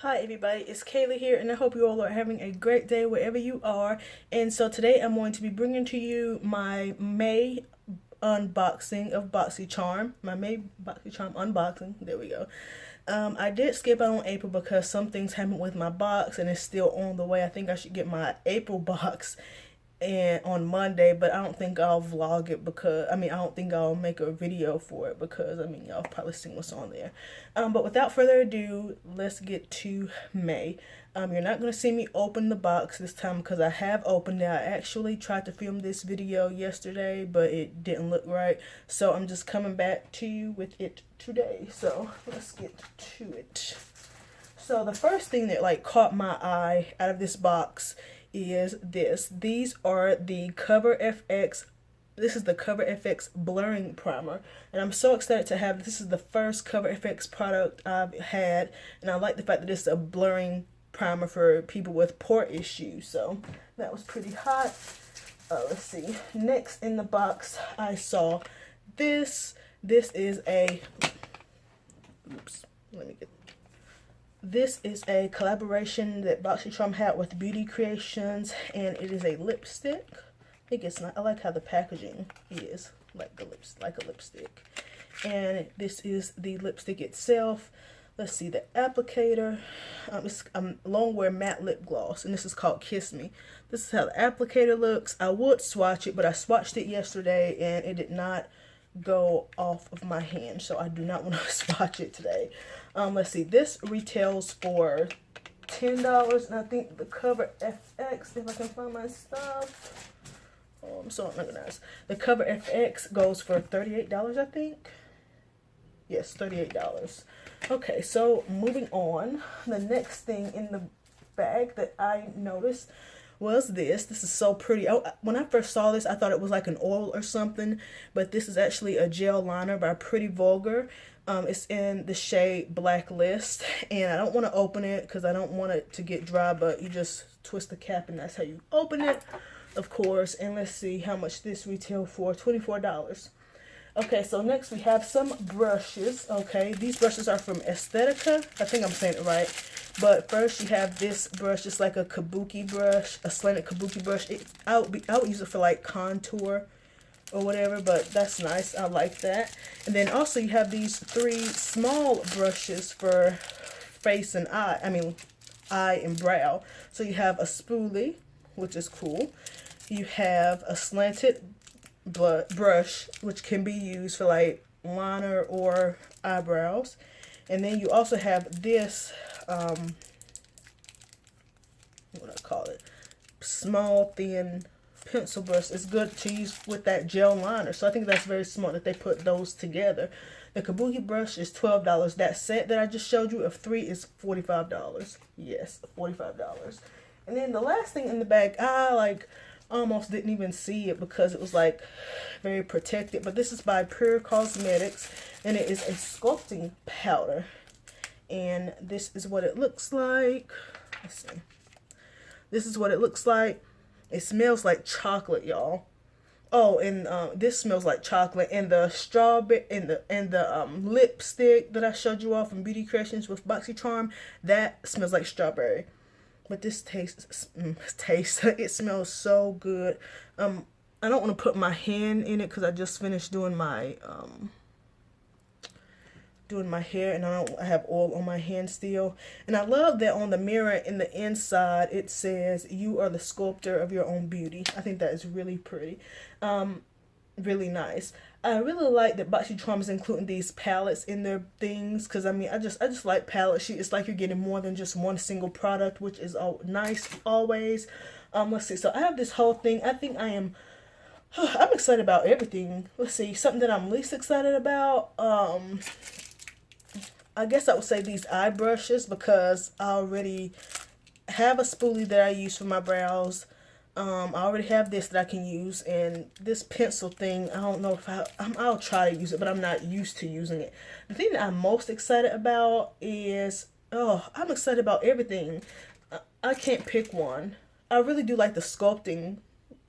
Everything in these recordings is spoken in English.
Hi everybody, it's Kayla here and I hope you all are having a great day wherever you are. And so today I'm going to be bringing to you my May unboxing of Boxycharm. My May Boxycharm unboxing. There we go. I did skip out on April because some things happened with my box and it's still on the way. I think I should get my April box and on Monday, but I don't think I'll vlog it because I don't think I'll make a video for it because y'all probably seen what's on there. But without further ado, let's get to May. You're not gonna see me open the box this time because I have opened it. I actually tried to film this video yesterday, but it didn't look right. So I'm just coming back to you with it today. So let's get to it. So the first thing that caught my eye out of this box is this. These are the Cover FX. This is the Cover FX blurring primer, and I'm so excited to have this. Is the first Cover FX product I've had, and I like the fact that it's a blurring primer for people with pore issues. So that was pretty hot. Let's see. Next in the box, I saw this. This is a. Oops. Let me get. This is a collaboration that Boxycharm had with Beauty Creations, and it is a lipstick. I think it's not. I like how the packaging is like a lipstick. And this is the lipstick itself. Let's see the applicator. It's Longwear matte lip gloss, and this is called Kiss Me. This is how the applicator looks. I would swatch it, but I swatched it yesterday, and it did not go off of my hand, so I do not want to swatch it today. Let's see, this retails for $10, and I think the Cover FX, if I can find my stuff, I'm so unorganized. The Cover FX goes for $38, I think. Yes, $38. Okay, so moving on, the next thing in the bag that I noticed was this. This is so pretty. Oh, when I first saw this, I thought it was like an oil or something, but this is actually a gel liner by Pretty Vulgar. It's in the shade Blacklist, and I don't want to open it because I don't want it to get dry, but you just twist the cap and that's how you open it, of course. And let's see how much this retailed for. $24. Okay, so next we have some brushes. Okay, these brushes are from Aesthetica. I think I'm saying it right. But first you have this brush. It's like a kabuki brush, a slanted kabuki brush. I would use it for like contour or whatever, but that's nice. I like that. And then also you have these three small brushes for face and eye and brow. So you have a spoolie, which is cool. You have a slanted brush, which can be used for like liner or eyebrows. And then you also have this what I call it, small thin pencil brush. It's good to use with that gel liner, so I think that's very smart that they put those together. The kabuki brush is $12. That set that I just showed you of 3 is $45. Yes, $45. And then the last thing in the bag, I almost didn't even see it because it was like very protected, but this is by Pure Cosmetics, and it is a sculpting powder, and this is what it looks like. Let's see. This is what it looks like. It smells like chocolate, y'all. Oh, and this smells like chocolate. And the strawberry and the lipstick that I showed you all from Beauty Creations with Boxycharm, that smells like strawberry. But this it smells so good. I don't want to put my hand in it because I just finished doing my hair, and I have oil on my hand still. And I love that on the mirror in the inside it says, "You are the sculptor of your own beauty." I think that is really pretty. Really nice. I really like that Boxycharm is including these palettes in their things, because I just like palette. It's like you're getting more than just one single product, which is nice always. Let's see. So I have this whole thing. I think I'm excited about everything. Let's see. Something that I'm least excited about. I guess I would say these eye brushes, because I already have a spoolie that I use for my brows. I already have this that I can use, and this pencil thing, I don't know if I'll try to use it, but I'm not used to using it. The thing that I'm most excited about is, I'm excited about everything. I can't pick one. I really do like the sculpting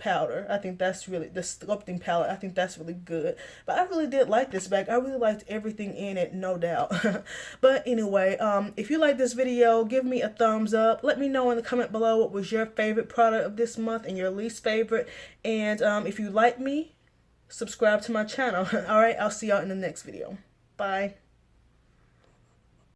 powder. I think that's really, the sculpting palette, I think that's really good. But I really did like this bag. I really liked everything in it, no doubt. But anyway, if you like this video, give me a thumbs up. Let me know in the comment below what was your favorite product of this month and your least favorite. And if you like me, subscribe to my channel. Alright, I'll see y'all in the next video. Bye.